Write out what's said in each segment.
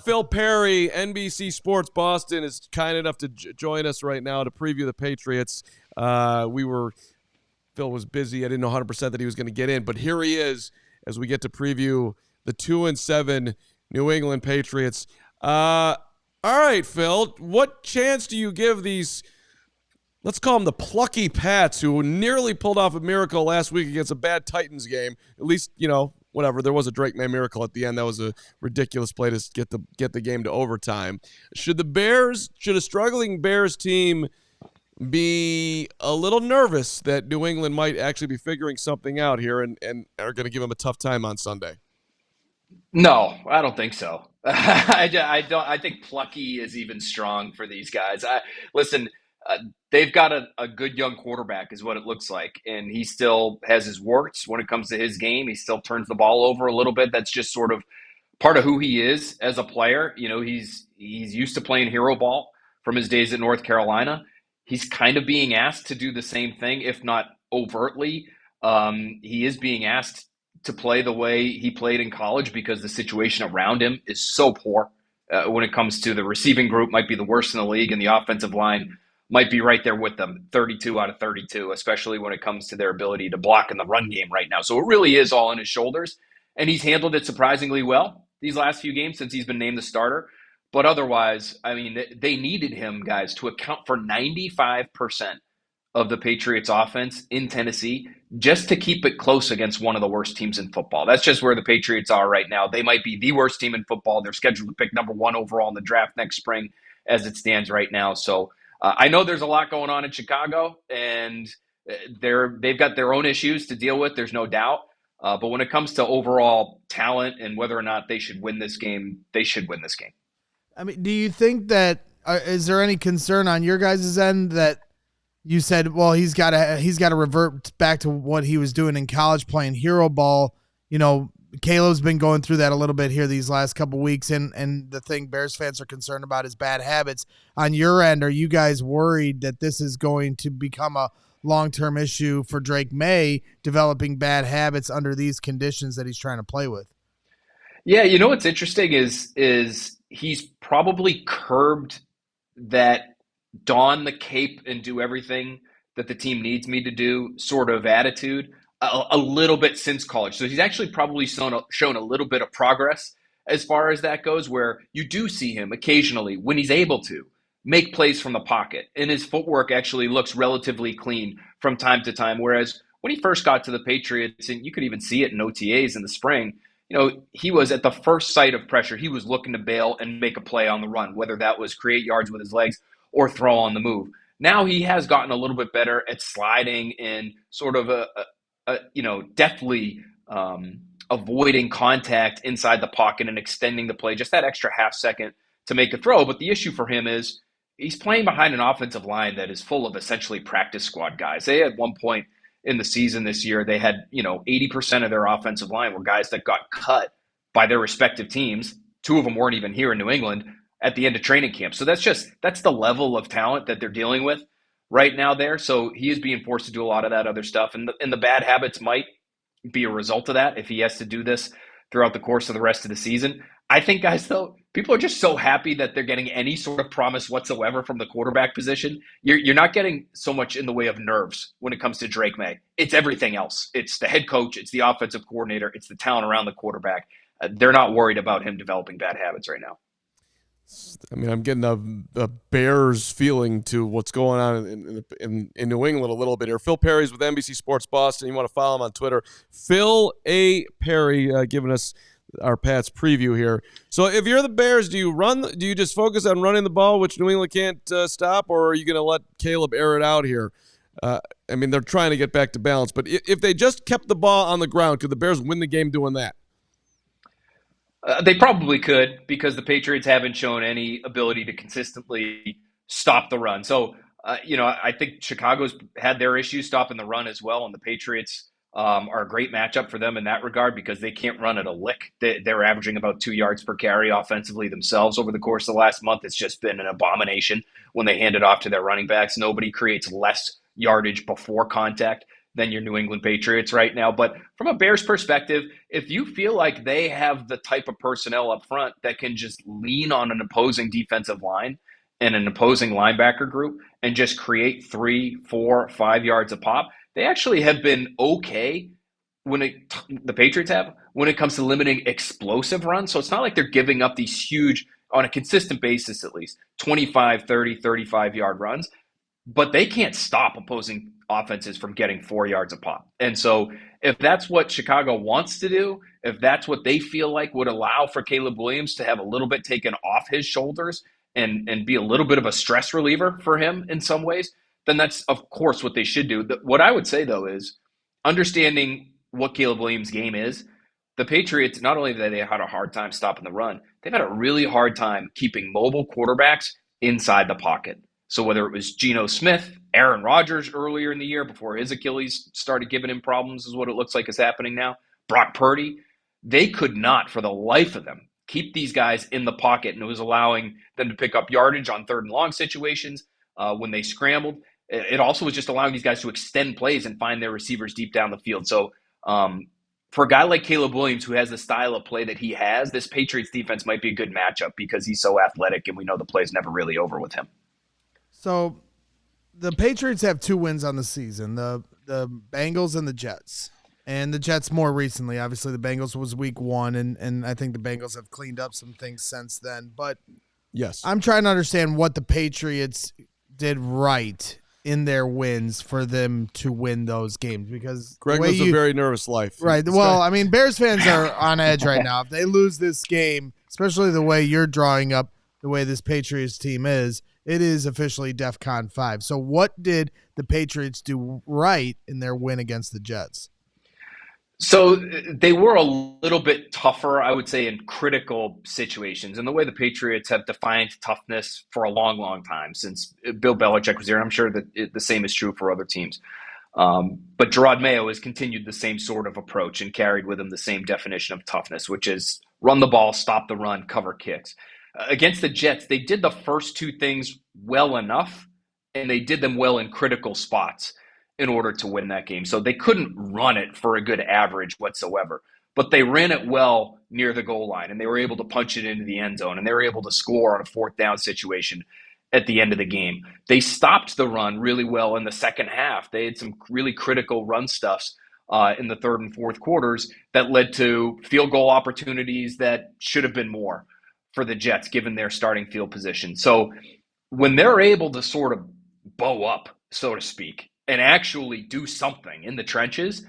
Phil Perry, NBC Sports Boston, is kind enough to join us right now to preview the Patriots. Phil was busy. I didn't know 100% that he was going to get in, but here he is as we get to preview the 2-7 New England Patriots. All right, Phil, what chance do you give these, let's call them the plucky Pats, who nearly pulled off a miracle last week against a bad Titans game? At least, whatever. There was a Drake May miracle at the end. That was a ridiculous play to get the game to overtime. Should a struggling Bears team be a little nervous that New England might actually be figuring something out here and are going to give them a tough time on Sunday? No, I don't think so. I think plucky is even strong for these guys. They've got a good young quarterback is what it looks like. And he still has his warts when it comes to his game. He still turns the ball over a little bit. That's just sort of part of who he is as a player. He's used to playing hero ball from his days at North Carolina. He's kind of being asked to do the same thing, if not overtly. He is being asked to play the way he played in college because the situation around him is so poor. When it comes to the receiving group, might be the worst in the league, and the offensive line might be right there with them, 32 out of 32, especially when it comes to their ability to block in the run game right now. So it really is all on his shoulders, and he's handled it surprisingly well these last few games since he's been named the starter. But otherwise, they needed him, guys, to account for 95% of the Patriots offense in Tennessee just to keep it close against one of the worst teams in football. That's just where the Patriots are right now. They might be the worst team in football. They're scheduled to pick number 1 overall in the draft next spring as it stands right now. So I know there's a lot going on in Chicago, and they've got their own issues to deal with. There's no doubt. But when it comes to overall talent and whether or not they should win this game, they should win this game. Do you think that is there any concern on your guys' end that you said, well, he's got to revert back to what he was doing in college, playing hero ball? Caleb's been going through that a little bit here these last couple weeks, and the thing Bears fans are concerned about is bad habits. On your end, are you guys worried that this is going to become a long-term issue for Drake May developing bad habits under these conditions that he's trying to play with? Yeah, what's interesting is he's probably curbed that don the cape and do everything that the team needs me to do sort of attitude a little bit since college. So he's actually probably shown a little bit of progress as far as that goes, where you do see him occasionally, when he's able to, make plays from the pocket. And his footwork actually looks relatively clean from time to time. Whereas when he first got to the Patriots, and you could even see it in OTAs in the spring, he was at the first sight of pressure, he was looking to bail and make a play on the run, whether that was create yards with his legs or throw on the move. Now he has gotten a little bit better at sliding and sort of deftly avoiding contact inside the pocket and extending the play just that extra half second to make a throw. But the issue for him is he's playing behind an offensive line that is full of essentially practice squad guys. They at one point in the season this year, they had 80% of their offensive line were guys that got cut by their respective teams. 2 of them weren't even here in New England at the end of training camp. So that's the level of talent that they're dealing with right now there. So he is being forced to do a lot of that other stuff. And the bad habits might be a result of that if he has to do this throughout the course of the rest of the season. I think, guys, though, people are just so happy that they're getting any sort of promise whatsoever from the quarterback position. You're not getting so much in the way of nerves when it comes to Drake May. It's everything else. It's the head coach. It's the offensive coordinator. It's the talent around the quarterback. They're not worried about him developing bad habits right now. I'm getting a Bears feeling to what's going on in New England a little bit here. Phil Perry's with NBC Sports Boston. You want to follow him on Twitter. Phil A. Perry giving us our Pats preview here. So if you're the Bears, do you just focus on running the ball, which New England can't stop, or are you going to let Caleb air it out here? They're trying to get back to balance. But if they just kept the ball on the ground, could the Bears win the game doing that? They probably could, because the Patriots haven't shown any ability to consistently stop the run. So, I think Chicago's had their issues stopping the run as well, and the Patriots are a great matchup for them in that regard because they can't run at a lick. They're averaging about 2 yards per carry offensively themselves over the course of the last month. It's just been an abomination when they hand it off to their running backs. Nobody creates less yardage before contact than your New England Patriots right now. But from a Bears perspective, if you feel like they have the type of personnel up front that can just lean on an opposing defensive line and an opposing linebacker group and just create 3, 4, 5 yards a pop, they actually have been okay the Patriots have when it comes to limiting explosive runs. So it's not like they're giving up these huge, on a consistent basis at least, 25, 30, 35-yard runs. But they can't stop opposing offenses from getting 4 yards a pop. And so if that's what Chicago wants to do, if that's what they feel like would allow for Caleb Williams to have a little bit taken off his shoulders and be a little bit of a stress reliever for him in some ways, then that's, of course, what they should do. What I would say, though, is understanding what Caleb Williams' game is, the Patriots, not only have they had a hard time stopping the run, they've had a really hard time keeping mobile quarterbacks inside the pocket. So whether it was Geno Smith, Aaron Rodgers earlier in the year before his Achilles started giving him problems is what it looks like is happening now, Brock Purdy, they could not for the life of them keep these guys in the pocket, and it was allowing them to pick up yardage on 3rd and long situations when they scrambled. It also was just allowing these guys to extend plays and find their receivers deep down the field. So for a guy like Caleb Williams, who has the style of play that he has, this Patriots defense might be a good matchup because he's so athletic, and we know the play's never really over with him. So the Patriots have 2 wins on the season, the Bengals and the Jets. And the Jets more recently. Obviously, the Bengals was week 1, and I think the Bengals have cleaned up some things since then. But yes, I'm trying to understand what the Patriots did right in their wins for them to win those games, because Greg lives a very nervous life. Right. Well, I mean, Bears fans are on edge right now. If they lose this game, especially the way you're drawing up the way this Patriots team is, it is officially DEFCON 5. So what did the Patriots do right in their win against the Jets? So they were a little bit tougher, I would say, in critical situations. And the way the Patriots have defined toughness for a long, long time since Bill Belichick was here. I'm sure that the same is true for other teams. But Gerard Mayo has continued the same sort of approach and carried with him the same definition of toughness, which is run the ball, stop the run, cover kicks. Against the Jets, they did the first 2 things well enough, and they did them well in critical spots in order to win that game. So they couldn't run it for a good average whatsoever, but they ran it well near the goal line, and they were able to punch it into the end zone, and they were able to score on a 4th down situation at the end of the game. They stopped the run really well in the second half. They had some really critical run stuffs in the 3rd and 4th quarters that led to field goal opportunities that should have been more for the Jets, given their starting field position. So when they're able to sort of bow up, so to speak, and actually do something in the trenches,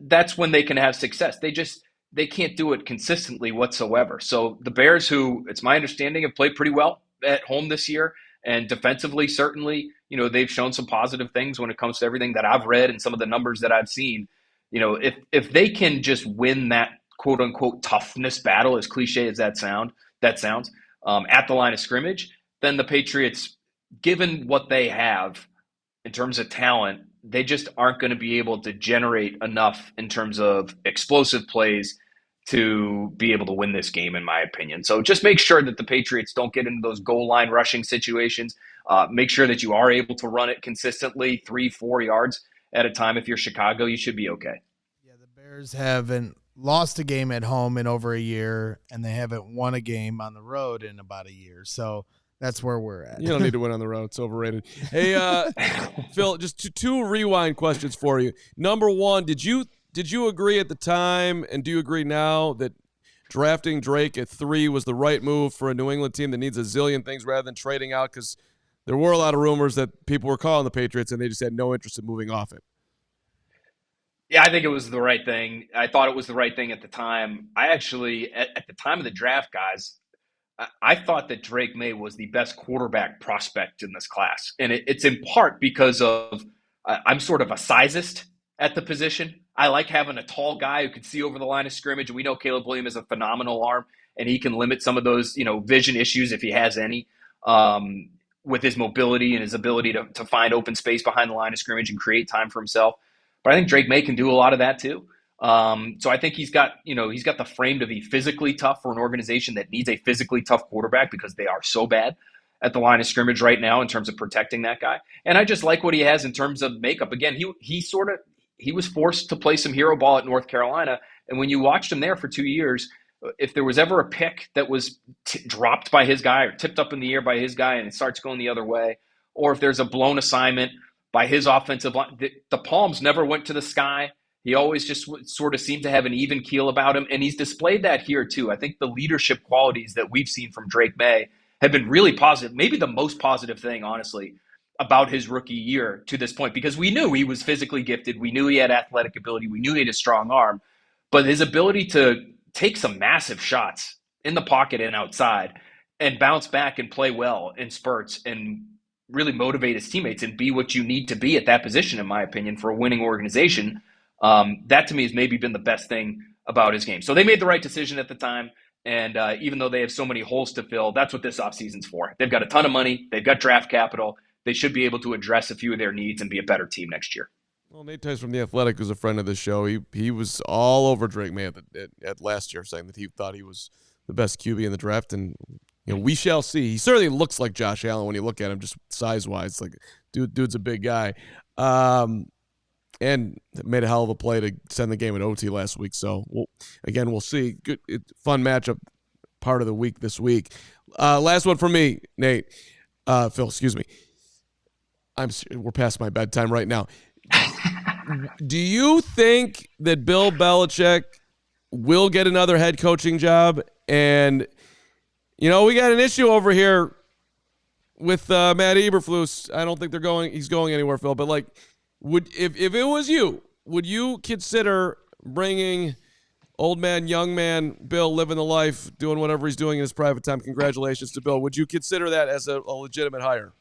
that's when they can have success. They can't do it consistently whatsoever. So the Bears, who it's my understanding have played pretty well at home this year, and defensively, certainly, they've shown some positive things when it comes to everything that I've read and some of the numbers that I've seen. If they can just win that quote unquote toughness battle, as cliche as that sounds, at the line of scrimmage, then the Patriots, given what they have in terms of talent, they just aren't going to be able to generate enough in terms of explosive plays to be able to win this game, in my opinion. So just make sure that the Patriots don't get into those goal line rushing situations. Make sure that you are able to run it consistently 3-4 yards at a time. If you're Chicago, you should be okay. Yeah, the Bears haven't lost a game at home in over a year, and they haven't won a game on the road in about a year. So that's where we're at. You don't need to win on the road. It's overrated. Hey, Phil, just 2 rewind questions for you. Number 1, did you agree at the time, and do you agree now, that drafting Drake at 3 was the right move for a New England team that needs a zillion things rather than trading out? Because there were a lot of rumors that people were calling the Patriots, and they just had no interest in moving off it. Yeah, I think it was the right thing. I thought it was the right thing at the time. I actually, at the time of the draft, guys, I thought that Drake May was the best quarterback prospect in this class. And it's in part because of I'm sort of a sizeist at the position. I like having a tall guy who can see over the line of scrimmage. We know Caleb Williams has a phenomenal arm, and he can limit some of those, vision issues if he has any, with his mobility and his ability to find open space behind the line of scrimmage and create time for himself. But I think Drake May can do a lot of that too. So I think he's got the frame to be physically tough for an organization that needs a physically tough quarterback, because they are so bad at the line of scrimmage right now in terms of protecting that guy. And I just like what he has in terms of makeup. Again, he was forced to play some hero ball at North Carolina. And when you watched him there for 2 years, if there was ever a pick that was dropped by his guy or tipped up in the air by his guy and it starts going the other way, or if there's a blown assignment by his offensive line, the palms never went to the sky. He always just sort of seemed to have an even keel about him, and he's displayed that here too. I think the leadership qualities that we've seen from Drake May have been really positive, maybe the most positive thing, honestly, about his rookie year to this point, because we knew he was physically gifted. We knew he had athletic ability. We knew he had a strong arm, but his ability to take some massive shots in the pocket and outside and bounce back and play well in spurts and really motivate his teammates and be what you need to be at that position, in my opinion, for a winning organization. That to me has maybe been the best thing about his game. So they made the right decision at the time. And even though they have so many holes to fill, that's what this offseason's for. They've got a ton of money. They've got draft capital. They should be able to address a few of their needs and be a better team next year. Well, Nate Tice from The Athletic, who's a friend of the show, he was all over Drake May at last year, saying that he thought he was the best QB in the draft. And we shall see. He certainly looks like Josh Allen when you look at him, just size-wise. Like, dude's a big guy. And made a hell of a play to send the game in OT last week. So, we'll see. Good, fun matchup part of the week this week. Last one for me, Nate. Phil, excuse me. We're past my bedtime right now. Do you think that Bill Belichick will get another head coaching job? And, we got an issue over here with Matt Eberflus. I don't think he's going anywhere, Phil. But, if it was you, would you consider bringing old man, young man, Bill, living the life, doing whatever he's doing in his private time? Congratulations to Bill. Would you consider that as a legitimate hire?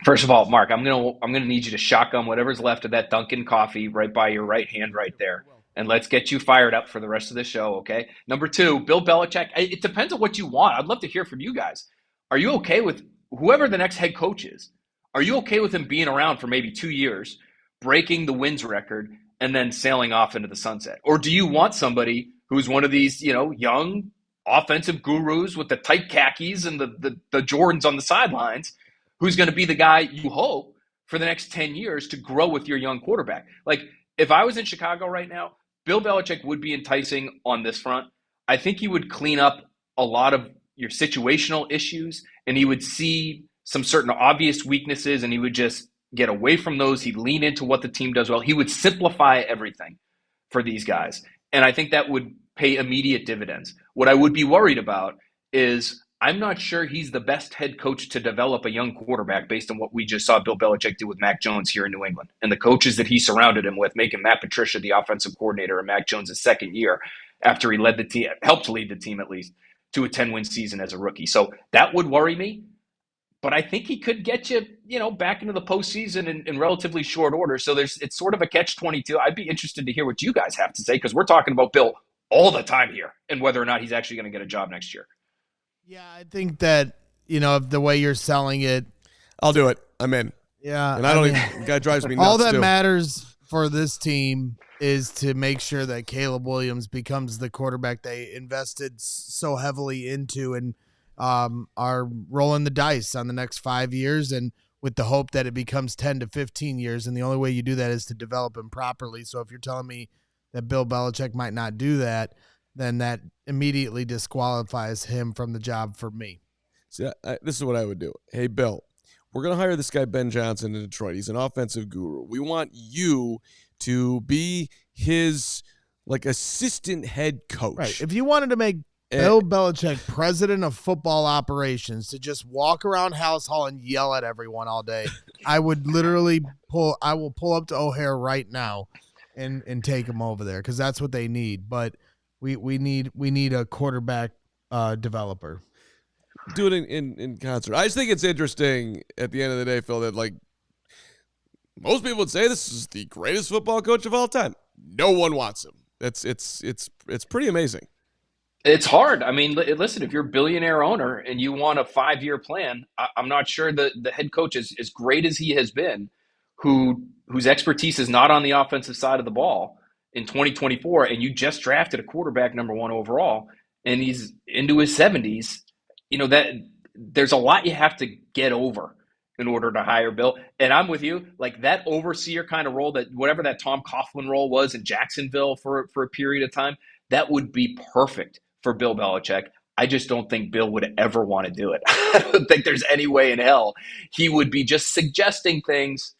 First of all, Mark, I'm gonna need you to shotgun whatever's left of that Dunkin' coffee right by your right hand right there. And let's get you fired up for the rest of the show, okay? Number two, Bill Belichick. It depends on what you want. I'd love to hear from you guys. Are you okay with whoever the next head coach is? Are you okay with him being around for maybe 2 years, breaking the wins record, and then sailing off into the sunset? Or do you want somebody who's one of these, young offensive gurus with the tight khakis and the Jordans on the sidelines, who's going to be the guy you hope for the next 10 years to grow with your young quarterback? Like, if I was in Chicago right now, Bill Belichick would be enticing on this front. I think he would clean up a lot of your situational issues, and he would see some certain obvious weaknesses, and he would just get away from those. He'd lean into what the team does well. He would simplify everything for these guys. And I think that would pay immediate dividends. What I would be worried about is I'm not sure he's the best head coach to develop a young quarterback based on what we just saw Bill Belichick do with Mac Jones here in New England and the coaches that he surrounded him with, making Matt Patricia the offensive coordinator in Mac Jones' second year after he led the team, helped lead the team at least, to a 10-win season as a rookie. So that would worry me. But I think he could get you, back into the postseason in relatively short order. So it's sort of a catch-22. I'd be interested to hear what you guys have to say, because we're talking about Bill all the time here and whether or not he's actually going to get a job next year. Yeah, I think that, the way you're selling it. I'll do it. I'm in. Yeah. And the guy drives me nuts, all that too. matters for this team is to make sure that Caleb Williams becomes the quarterback they invested so heavily into and are rolling the dice on the next 5 years, and with the hope that it becomes 10 to 15 years. And the only way you do that is to develop him properly. So if you're telling me that Bill Belichick might not do that, then that immediately disqualifies him from the job for me. See, this is what I would do. Hey, Bill, we're going to hire this guy, Ben Johnson, in Detroit. He's an offensive guru. We want you to be his, assistant head coach. Right. If you wanted to make Bill Belichick president of football operations to just walk around House Hall and yell at everyone all day, I would literally pull up to O'Hare right now and take him over there, because that's what they need. But we need a quarterback developer. Do it in concert. I just think it's interesting at the end of the day, Phil, that most people would say this is the greatest football coach of all time. No one wants him. It's pretty amazing. It's hard. I mean, listen, if you're a billionaire owner and you want a 5-year plan, I'm not sure the head coach is as great as he has been, whose expertise is not on the offensive side of the ball in 2024, and you just drafted a quarterback number 1 overall, and he's into his 70s, that there's a lot you have to get over in order to hire Bill. And I'm with you, like that overseer kind of role, that whatever that Tom Coughlin role was in Jacksonville for a period of time, that would be perfect for Bill Belichick. I just don't think Bill would ever want to do it. I don't think there's any way in hell he would be just suggesting things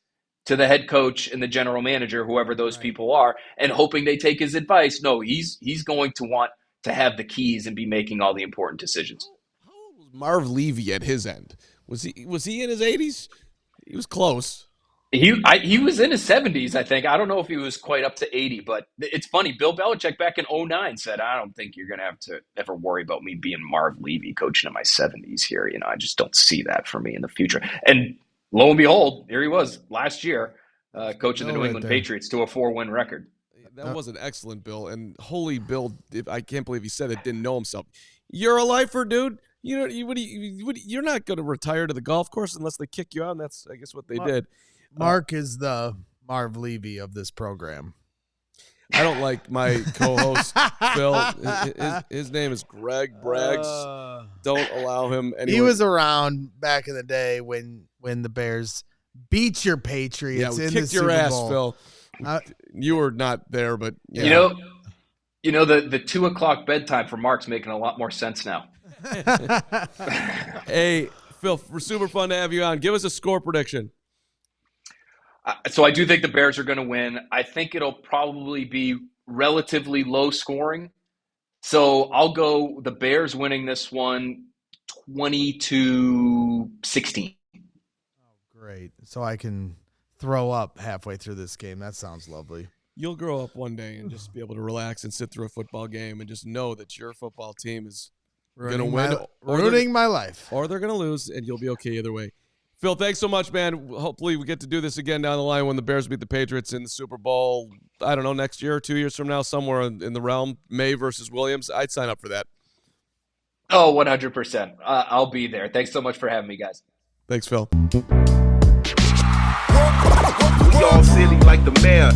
to the head coach and the general manager, whoever those people are, and hoping they take his advice. No, he's going to want to have the keys and be making all the important decisions. How old was Marv Levy at his end? Was he in his 80s? He was close. He was in his 70s, I think. I don't know if he was quite up to 80, but it's funny. Bill Belichick back in 2009 said, I don't think you're going to have to ever worry about me being Marv Levy coaching in my 70s here. I just don't see that for me in the future. And lo and behold, here he was last year, coaching the New England Patriots to a 4-win record. That was an excellent Bill. And holy Bill, I can't believe he said it, didn't know himself. You're a lifer, dude. You're not going to retire to the golf course unless they kick you out, and that's, I guess, what they did. Mark is the Marv Levy of this program. I don't like my co-host, Phil. His name is Greg Braggs. Don't allow him anywhere. He was around back in the day when the Bears beat your Patriots in the Super Bowl. Kicked your ass, Phil. You were not there, but yeah. The 2:00 bedtime for Mark's making a lot more sense now. Hey, Phil, we're super fun to have you on. Give us a score prediction. So I do think the Bears are going to win. I think it'll probably be relatively low scoring. So I'll go the Bears winning this one 20-16. Oh, great. So I can throw up halfway through this game. That sounds lovely. You'll grow up one day and just be able to relax and sit through a football game and just know that your football team is going to win. Ruining my life. Or they're going to lose, and you'll be okay either way. Phil, thanks so much, man. Hopefully we get to do this again down the line when the Bears beat the Patriots in the Super Bowl, I don't know, next year or 2 years from now, somewhere in the realm, May versus Williams. I'd sign up for that. Oh, 100%. I'll be there. Thanks so much for having me, guys. Thanks, Phil. We all silly like the mayor.